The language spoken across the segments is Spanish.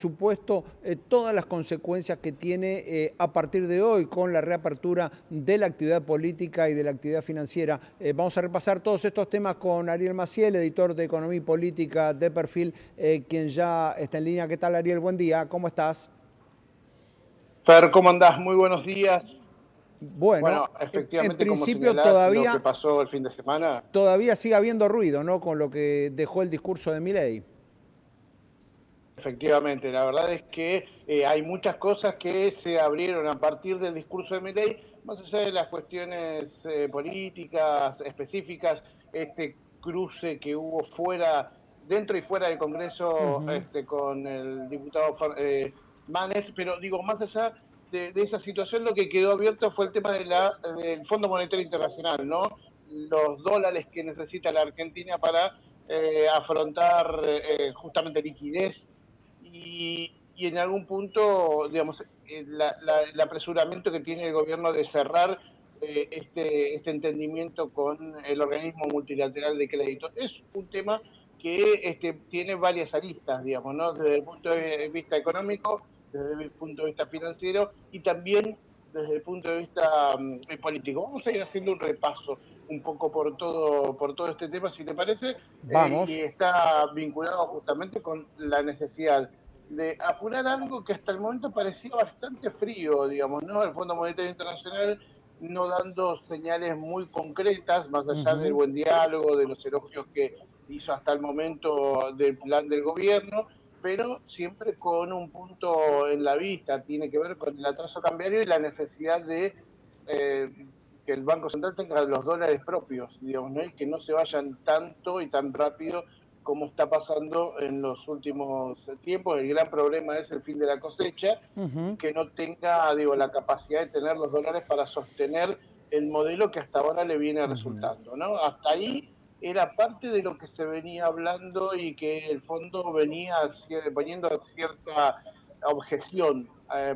supuesto, todas las consecuencias que tiene a partir de hoy con la reapertura de la actividad política y de la actividad financiera. Vamos a repasar todos estos temas con Ariel Maciel, editor de Economía y Política de Perfil, quien ya está en línea. ¿Qué tal, Ariel? Buen día, ¿cómo estás? Fer, ¿cómo andás? Muy buenos días. Bueno, Bueno, en efectivamente, como principio señalás, lo que todavía, pasó el fin de semana, todavía sigue habiendo ruido, ¿no? Con lo que dejó el discurso de Milei. efectivamente, la verdad es que hay muchas cosas que se abrieron a partir del discurso de Milei, más allá de las cuestiones políticas específicas, este cruce que hubo fuera, dentro y fuera del Congreso, Ujú. con el diputado Manes, pero digo, más allá de esa situación, lo que quedó abierto fue el tema del Fondo Monetario Internacional, ¿no? Los dólares que necesita la Argentina para afrontar justamente liquidez y en algún punto, digamos, el apresuramiento que tiene el gobierno de cerrar este entendimiento con el organismo multilateral de crédito. Es un tema que tiene varias aristas, digamos, ¿no? Desde el punto de vista económico, desde el punto de vista financiero y también desde el punto de vista político. Vamos a ir haciendo un repaso un poco por todo este tema, si te parece, y Vamos. está vinculado justamente con la necesidad de apurar algo que hasta el momento parecía bastante frío, digamos, ¿no? El Fondo Monetario Internacional no dando señales muy concretas, más allá del Ujú. buen diálogo, de los elogios que hizo hasta el momento del plan del gobierno, pero siempre con un punto en la vista, tiene que ver con el atraso cambiario y la necesidad de eh, que el Banco Central tenga los dólares propios, digamos, ¿no? Y que no se vayan tanto y tan rápido como está pasando en los últimos tiempos. El gran problema es el fin de la cosecha y Ujú. que no tenga, digo, la capacidad de tener los dólares para sostener el modelo que hasta ahora le viene Ujú. resultando, ¿no? Hasta ahí era parte de lo que se venía hablando y que el fondo venía poniendo cierta objeción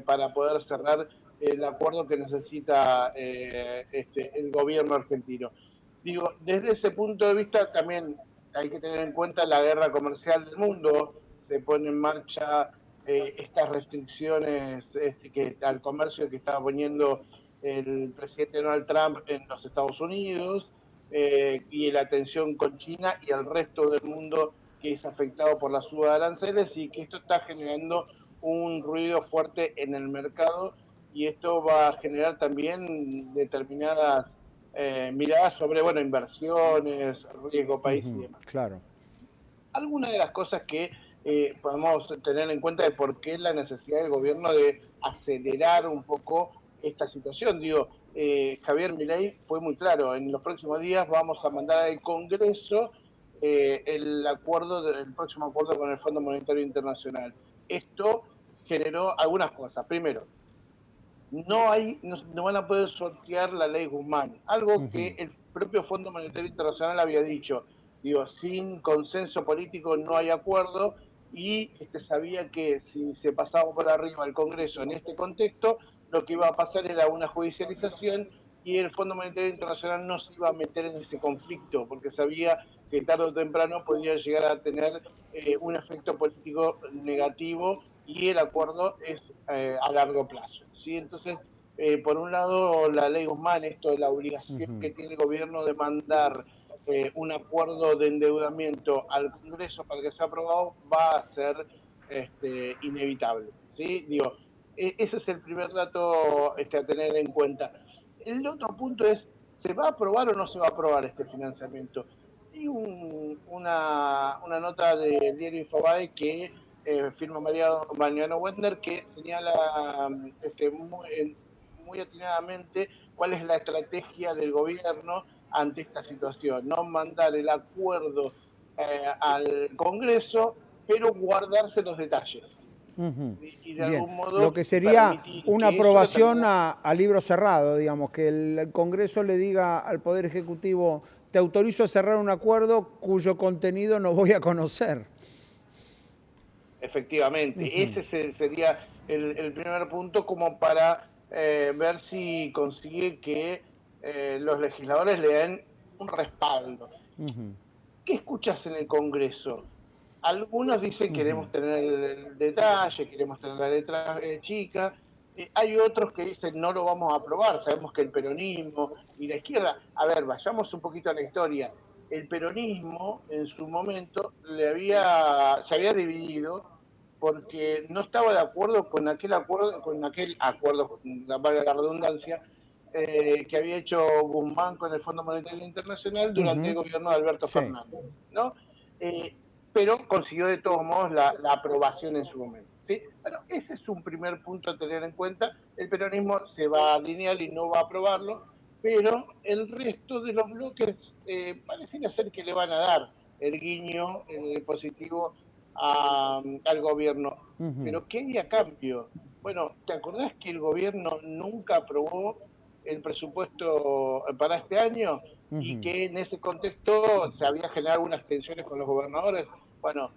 para poder cerrar el acuerdo que necesita el gobierno argentino. Digo, desde ese punto de vista también hay que tener en cuenta la guerra comercial del mundo, se pone en marcha estas restricciones al comercio que estaba poniendo el presidente Donald Trump en los Estados Unidos y la tensión con China y el resto del mundo que es afectado por la suba de aranceles y que esto está generando un ruido fuerte en el mercado y esto va a generar también determinadas miradas sobre, bueno, inversiones, riesgo país y Ujú. demás. Claro. Algunas de las cosas que podemos tener en cuenta de por qué la necesidad del gobierno de acelerar un poco esta situación. Digo, Javier Milei fue muy claro, en los próximos días vamos a mandar al Congreso el próximo acuerdo con el Fondo Monetario Internacional. Esto generó algunas cosas. Primero, no van a poder sortear la ley Guzmán, algo que Ujú. el propio Fondo Monetario Internacional había dicho. Digo, sin consenso político no hay acuerdo y sabía que si se pasaba por arriba el Congreso en este contexto, lo que iba a pasar era una judicialización y el Fondo Monetario Internacional no se iba a meter en ese conflicto porque sabía que tarde o temprano podía llegar a tener un efecto político negativo y el acuerdo es a largo plazo. ¿Sí? Entonces, por un lado, la ley Guzmán, esto de la obligación que Ujú. tiene el gobierno de mandar un acuerdo de endeudamiento al Congreso para que sea aprobado, va a ser inevitable. ¿Sí? Digo, ese es el primer dato a tener en cuenta. El otro punto es, ¿se va a aprobar o no se va a aprobar este financiamiento? Hay una nota del diario Infobae que firma Mariano Wendner, que señala muy atinadamente cuál es la estrategia del gobierno ante esta situación, no mandar el acuerdo al Congreso, pero guardarse los detalles Ujú. y de Bien, algún lo modo que sería permitir una que eso lo aprobación termine. a libro cerrado, digamos, que el Congreso le diga al Poder Ejecutivo, te autorizo a cerrar un acuerdo cuyo contenido no voy a conocer. Efectivamente, Ujú. ese sería el primer punto como para ver si consigue que los legisladores le den un respaldo. Ujú. ¿Qué escuchas en el Congreso? Algunos dicen queremos tener el detalle, queremos tener la letra chica. Hay otros que dicen no lo vamos a aprobar, sabemos que el peronismo y la izquierda, a ver, vayamos un poquito a la historia. El peronismo en su momento se había dividido porque no estaba de acuerdo con aquel acuerdo, valga la redundancia, que había hecho Guzmán con el Fondo Monetario Internacional durante el gobierno de Alberto Sí. Fernández, ¿no? Pero consiguió de todos modos la aprobación en su momento. ¿Sí? Bueno, ese es un primer punto a tener en cuenta. El peronismo se va a alinear y no va a aprobarlo, pero el resto de los bloques pareciera ser que le van a dar el guiño positivo al gobierno. Pero ¿qué hay a cambio? Bueno, ¿te acordás que el gobierno nunca aprobó el presupuesto para este año y que en ese contexto se había generado unas tensiones con los gobernadores? Bueno,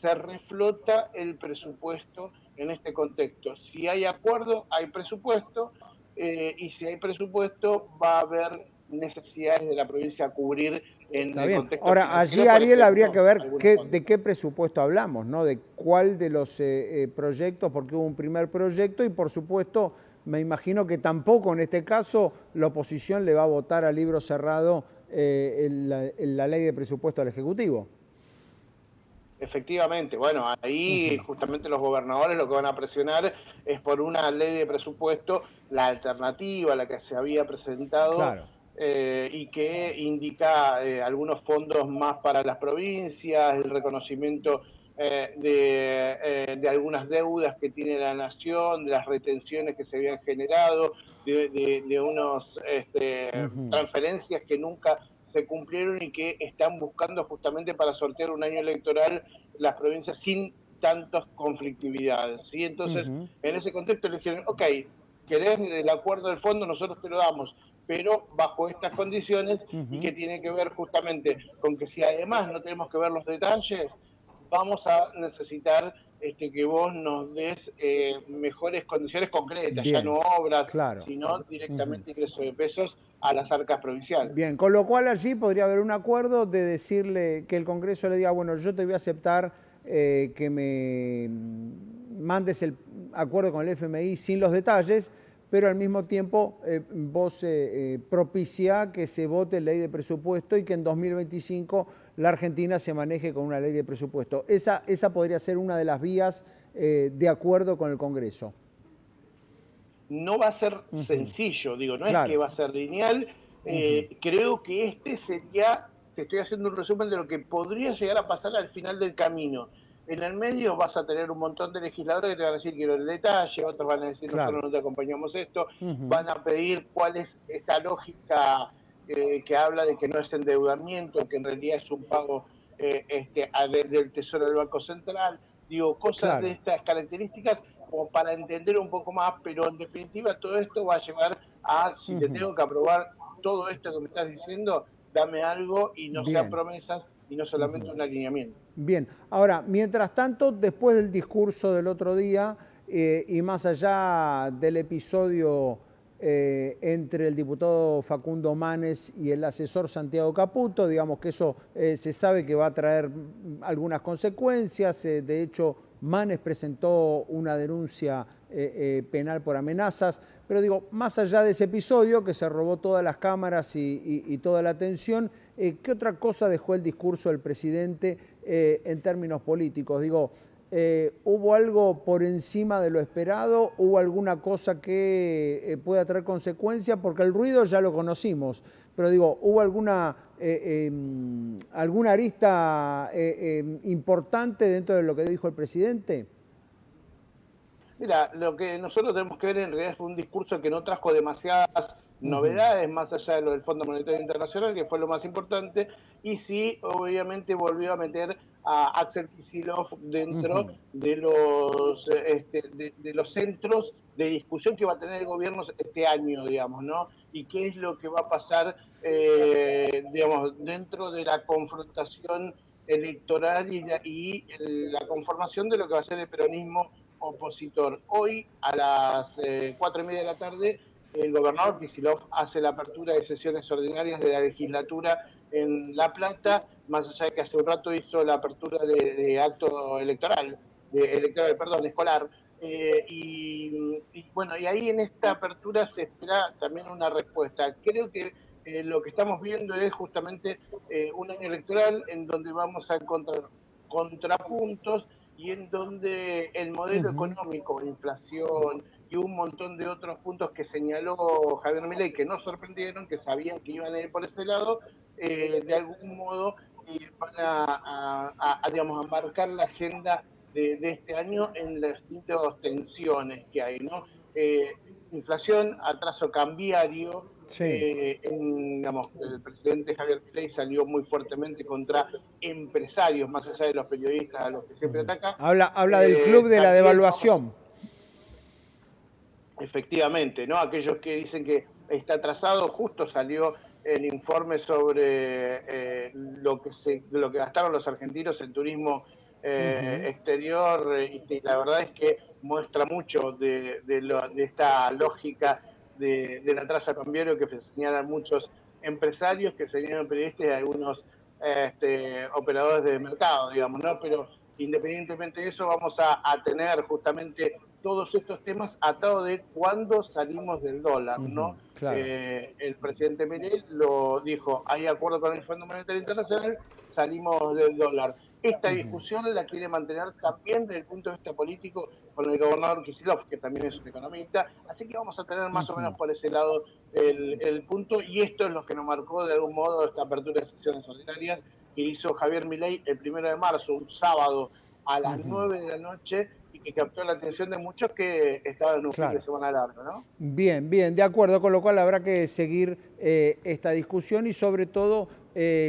se reflota el presupuesto en este contexto. Si hay acuerdo, hay presupuesto, y si hay presupuesto, va a haber necesidades de la provincia a cubrir en Está el bien. contexto Ahora, allí, financiero, por Ariel, habría que ejemplo, ver algunos fondos. de qué presupuesto hablamos, ¿no? De cuál de los proyectos, porque hubo un primer proyecto y, por supuesto, me imagino que tampoco en este caso la oposición le va a votar a libro cerrado la ley de presupuesto al Ejecutivo. Efectivamente, bueno, ahí justamente los gobernadores lo que van a presionar es por una ley de presupuesto, la alternativa, la que se había presentado, Claro. y que indica algunos fondos más para las provincias, el reconocimiento de algunas deudas que tiene la nación, de las retenciones que se habían generado, de unos transferencias que nunca se cumplieron y que están buscando justamente para sortear un año electoral las provincias sin tantas conflictividades. ¿Sí? Entonces, en ese contexto le dijeron, ok, querés el acuerdo del fondo, nosotros te lo damos, pero bajo estas condiciones y que tiene que ver justamente con que si además no tenemos que ver los detalles, vamos a necesitar que vos nos des mejores condiciones concretas, ya Bien, no obras, claro. sino directamente ingreso de pesos a las arcas provinciales. Bien, con lo cual allí podría haber un acuerdo de decirle que el Congreso le diga, bueno, yo te voy a aceptar que me mandes el acuerdo con el FMI sin los detalles, pero al mismo tiempo vos propicia que se vote ley de presupuesto y que en 2025 la Argentina se maneje con una ley de presupuesto. Esa podría ser una de las vías de acuerdo con el Congreso. No va a ser sencillo, digo, no es que Claro. va a ser lineal. Creo que sería, te estoy haciendo un resumen de lo que podría llegar a pasar al final del camino. En el medio vas a tener un montón de legisladores que te van a decir quiero el detalle, otros van a decir nosotros Claro. no te acompañamos esto, van a pedir cuál es esta lógica que habla de que no es endeudamiento, que en realidad es un pago del Tesoro del Banco Central. Digo, cosas de Claro. estas características como para entender un poco más, pero en definitiva todo esto va a llevar a, si te tengo que aprobar todo esto que me estás diciendo, dame algo y no sean Bien. promesas y no solamente un alineamiento. Bien, ahora, mientras tanto, después del discurso del otro día y más allá del episodio entre el diputado Facundo Manes y el asesor Santiago Caputo, digamos que eso se sabe que va a traer algunas consecuencias. De hecho, Manes presentó una denuncia penal por amenazas, pero digo, más allá de ese episodio que se robó todas las cámaras y toda la atención, ¿qué otra cosa dejó el discurso del presidente en términos políticos? Digo, ¿hubo algo por encima de lo esperado? ¿Hubo alguna cosa que pueda traer consecuencias? Porque el ruido ya lo conocimos, pero digo, ¿hubo alguna arista importante dentro de lo que dijo el presidente? Mira, lo que nosotros tenemos que ver en realidad es un discurso que no trajo demasiadas novedades, más allá de lo del Fondo Monetario Internacional, que fue lo más importante, y sí, obviamente volvió a meter a Axel Kicillof dentro de los centros de discusión que va a tener el gobierno este año, digamos, ¿no? Y qué es lo que va a pasar, digamos, dentro de la confrontación electoral y la conformación de lo que va a ser el peronismo opositor. Hoy a las 4:30 de la tarde el gobernador Kicillof hace la apertura de sesiones ordinarias de la legislatura en La Plata, más allá de que hace un rato hizo la apertura de acto electoral, perdón, escolar. Bueno, y ahí en esta apertura se espera también una respuesta. Creo que lo que estamos viendo es justamente un año electoral en donde vamos a encontrar contrapuntos y en donde el modelo Ujú. económico, inflación y un montón de otros puntos que señaló Javier Milei que no sorprendieron, que sabían que iban a ir por ese lado, de algún modo van digamos, a marcar la agenda de este año en las distintas tensiones que hay, ¿no? Inflación, atraso cambiario, Sí. digamos, el presidente Javier Milei salió muy fuertemente contra empresarios, más allá de los periodistas a los que siempre Ujú. ataca. Habla del club de la También vamos, devaluación. efectivamente, ¿no? Aquellos que dicen que está atrasado, justo salió el informe sobre lo que gastaron los argentinos en turismo Ujú. exterior, y la verdad es que muestra mucho de esta lógica del atraso cambiario que señalan muchos empresarios, que señalan periodistas y algunos operadores de mercado, digamos, ¿no? Pero independientemente de eso, vamos a tener justamente todos estos temas atados de cuándo salimos del dólar, Ujú. ¿no? Claro. El presidente Milei lo dijo, hay acuerdo con el Fondo Monetario Internacional, salimos del dólar. Esta Ujú. discusión la quiere mantener también desde el punto de vista político con el gobernador Kicillof, que también es un economista, así que vamos a tener más o menos Ujú. por ese lado el punto, y esto es lo que nos marcó de algún modo esta apertura de sesiones ordinarias que hizo Javier Milei el 1 de marzo, un sábado a las Ujú. 9 de la noche, y que captó la atención de muchos que estaban en un fin de Claro. semana largo, ¿no? Bien, bien, de acuerdo, con lo cual habrá que seguir esta discusión y sobre todo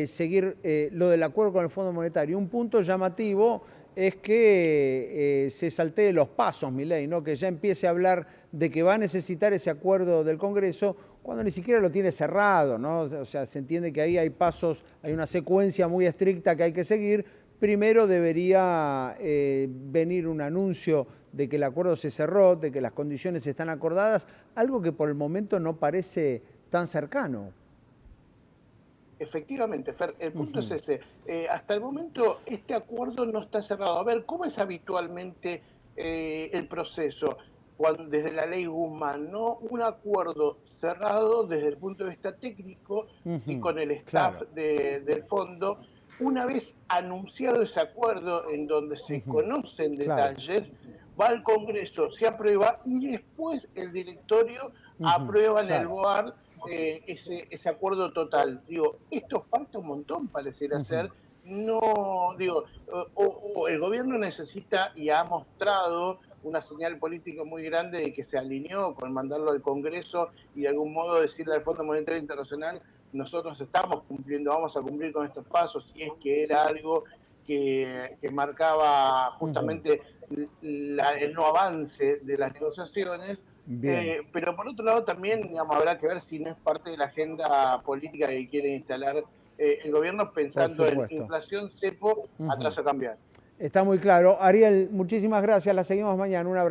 seguir lo del acuerdo con el Fondo Monetario. Un punto llamativo es que se saltee los pasos, Milei, ¿no? Que ya empiece a hablar de que va a necesitar ese acuerdo del Congreso cuando ni siquiera lo tiene cerrado, ¿no? O sea, se entiende que ahí hay pasos, hay una secuencia muy estricta que hay que seguir. Primero debería venir un anuncio de que el acuerdo se cerró, de que las condiciones están acordadas, algo que por el momento no parece tan cercano. Efectivamente, Fer, el punto es Ujú. ese. Hasta el momento este acuerdo no está cerrado. A ver, ¿cómo es habitualmente el proceso? Desde la ley Guzmán, ¿no? Un acuerdo cerrado desde el punto de vista técnico y Ujú. con el staff Claro. del fondo. Una vez anunciado ese acuerdo en donde se Ujú. conocen Claro. detalles, va al Congreso, se aprueba y después el directorio Ujú. aprueba en el Claro. BOAR ese acuerdo total. Digo, esto falta un montón, pareciera Ujú. ser. No, digo, o el gobierno necesita y ha mostrado una señal política muy grande de que se alineó con mandarlo al Congreso y de algún modo decirle al Fondo Monetario Internacional, nosotros estamos cumpliendo, vamos a cumplir con estos pasos, si es que era algo que marcaba Ujú. justamente el no avance de las negociaciones. Bien, Pero por otro lado también, digamos, habrá que ver si no es parte de la agenda política que quiere instalar el gobierno, por pensando en supuesto. inflación, cepo, Ujú. atraso cambiario. Está muy claro. Ariel, muchísimas gracias. La seguimos mañana. Un abrazo.